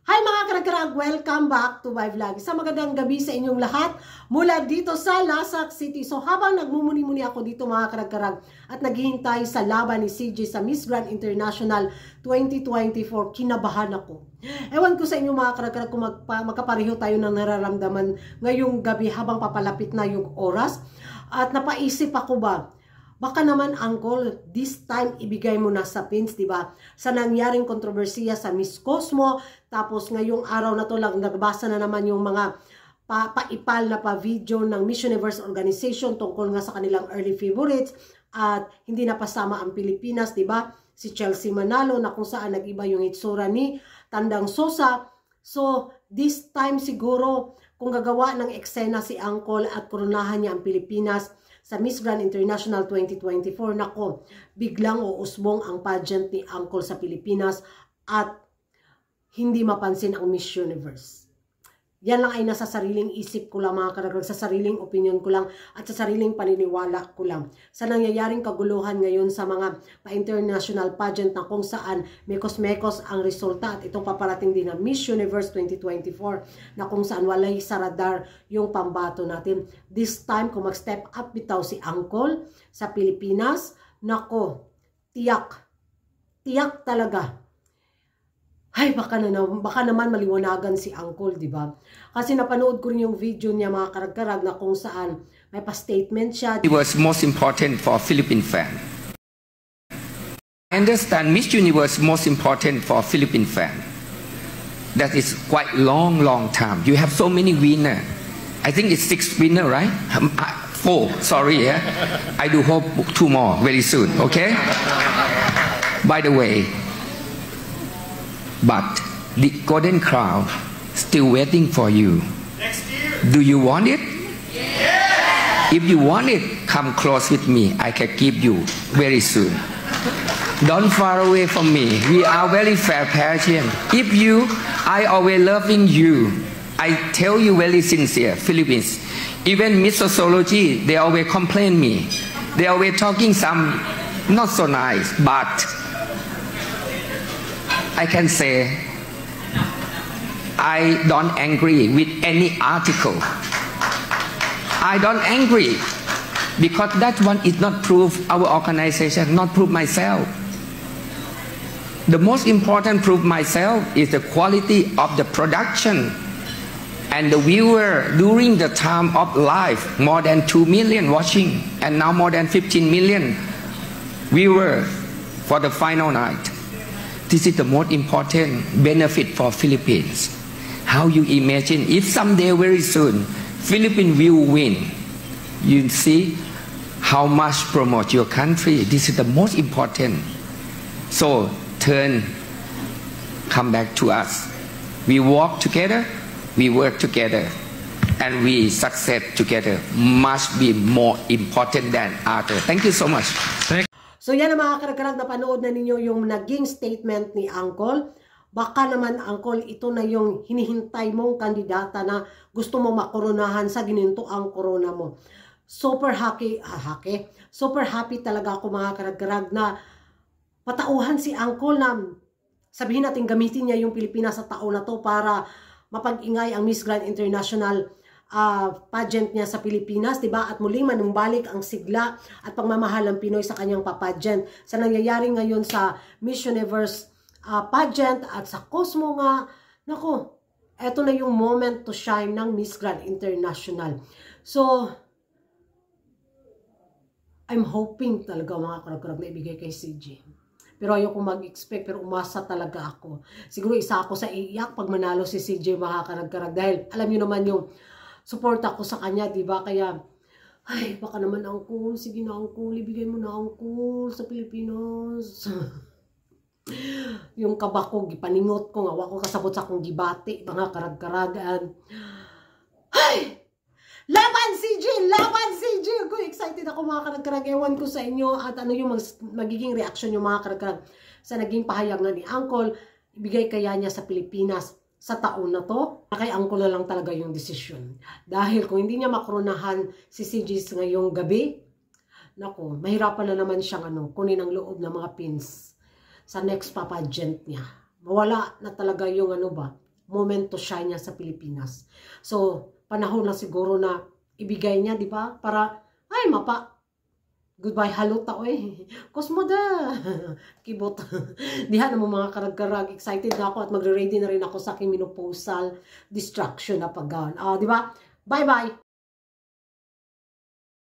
Hi mga karagkarag! Welcome back to my vlog. Sa magandang gabi sa inyong lahat mula dito sa Lasak City. So habang nagmumuni-muni ako dito mga karagkarag at naghihintay sa laban ni CJ sa Miss Grand International 2024, kinabahan ako. Ewan ko sa inyo mga karagkarag kung magkapareho tayo ng nararamdaman ngayong gabi habang papalapit na yung oras. At napaisip ako ba, baka naman uncle, this time ibigay mo na sa pins, di ba? Sa nangyaring kontrobersiya sa Miss Cosmo, tapos ngayong araw na to lang nagbasa na naman yung mga paipal na pa-video ng Miss Universe Organization tungkol nga sa kanilang early favorites at hindi napasama ang Pilipinas, di ba? Si Chelsea Manalo na kung saan nag-iba yung itsura ni Tandang Sosa. So, this time siguro kung gagawa ng eksena si uncle at koronahan niya ang Pilipinas sa Miss Grand International 2024, nako, biglang uusbong ang pageant ni Uncle sa Pilipinas at hindi mapansin ang Miss Universe. Yan lang ay nasa sariling isip ko lang mga karagdag, sa sariling opinion ko lang at sa sariling paniniwala ko lang. Sa nangyayaring kaguluhan ngayon sa mga pa-international pageant na kung saan mekos-mekos ang resulta at itong paparating din na Miss Universe 2024 na kung saan walay sa radar yung pambato natin. This time kung mag-step up bitaw si Uncle sa Pilipinas, nako, tiyak talaga. Ay, baka naman maliwanagan si Uncle, di ba? Kasi napanood ko rin yung video niya mga karagkarag na kung saan may pa-statement siya. It was most important for Philippine fan. I understand Miss Universe most important for Philippine fan. That is quite long time. You have so many winner. I think it's 6 winner, right? 4, sorry, yeah. I do hope 2 more very soon, okay? By the way, but the Golden Crown still waiting for you. Next year. Do you want it? Yeah. If you want it, come close with me. I can give you very soon. Don't far away from me. We are very fair pageant. If I always loving you. I tell you very sincere, Philippines. Even Miss Sociology, they always complain me. They always talking some not so nice, but I can say I don't angry with any article. I don't angry because that one is not proof our organization, not proof myself. The most important proof myself is the quality of the production and the viewer during the time of live, more than 2 million watching and now more than 15 million viewers for the final night. This is the most important benefit for Philippines. How you imagine if someday very soon Philippines will win, you see how much promote your country. This is the most important. So come back to us. We walk together, we work together, and we succeed together. Must be more important than other. Thank you so much. So yan ang mga karagkarag na panood na ninyo yung naging statement ni Uncle. Baka naman Uncle, ito na yung hinihintay mong kandidata na gusto mo makoronahan sa gininto ang corona mo. Super happy talaga ako mga karagkarag na patauhan si Uncle na sabihin natin gamitin niya yung Pilipinas sa taon na to para mapag-ingay ang Miss Grand International pageant niya sa Pilipinas, diba? At muling manumbalik ang sigla at pagmamahal ng Pinoy sa kanyang pageant. Sa nangyayari ngayon sa Miss Universe pageant at sa Cosmo nga, nako, eto na yung moment to shine ng Miss Grand International. So, I'm hoping talaga mga karag-karag na ibigay kay CJ. Pero ayoko mag-expect, pero umasa talaga ako. Siguro isa ako sa iiyak pag manalo si CJ mga karag-karag dahil alam niyo naman yung support ako sa kanya, diba? Kaya, ay, baka naman Uncle, sige na Uncle, ibigay mo na Uncle sa Pilipinas. Yung kaba ko, gipaningot ko, nga ko kasabot sa akong gibati, mga karag-karagan. Ay! Laban CJ! Laban CJ! Ako, excited ako mga karag-karag. Ewan ko sa inyo at ano yung magiging reaction yung mga karag-karag sa naging pahayag na ni Uncle, ibigay kaya niya sa Pilipinas sa taon na to, kay Uncle na lang talaga yung desisyon. Dahil kung hindi niya makoronahan si CJ ngayong gabi, naku, mahirapan na naman siyang kunin ang loob ng mga pins sa next pageant niya. Mawala na talaga yung moment to shine niya sa Pilipinas. So, panahon na siguro na ibigay niya, di ba? Para, ay, goodbye haluta, oy. Kusmoda. Kibot. Diha na mo mga karag-karag. Excited na ako at magre-ready na rin ako sa aking menopausal distraction na paggawan. Di ba? Bye-bye.